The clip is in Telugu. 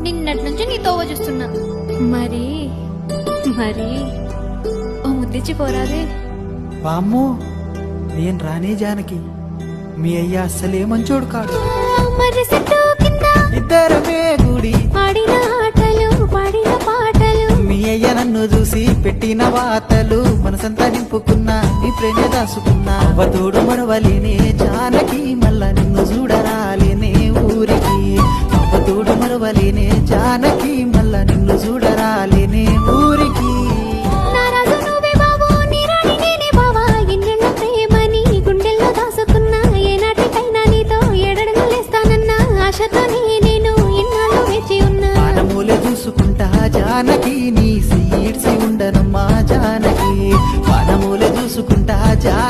నిన్నటి నుంచి నీ తోవ చూస్తున్నా. మరి మరి ఓ ముద్దిచ్చి పోరాదే. వామ్మో, నేను రానే జానకి, మీ అయ్య అస్సలే మంచోడు కాడు. మరి చెట్టు కింద ఇద్దరమే గుడి ఆడిన ఆటలు పాడిన పాటలు, మీ అయ్య నన్ను చూసి పెట్టిన వాతలు, మనసంతా నింపుకున్నా నీ ప్రేమ దాసుకున్నా. అవతోడు మరవలేనే జానకి, మళ్ళా నిన్ను చూడరాలేనే ఊరికి. అవతోడు మరవలేనే జానకి, మళ్ళా నిన్ను చూడరాలేనే ఊరికి. నా రాజు నువ్వే బాబు, నీ రాణి నేనే బావా. ఎన్నెళ్ళ ప్రేమని గుండెల్లో దాసుకున్నా, ఏనాటికైనా నీతో ఎడడుగులేస్తానన్నా ఆశతోనే నేను ఇన్నాళ్ళు వేచి ఉన్నా. పానమూలే చూసుకుంటా జానకి, నీ సీడ్సి ఉండనమ్మా జానకి. పానమూలే చూసుకుంటా జానకి.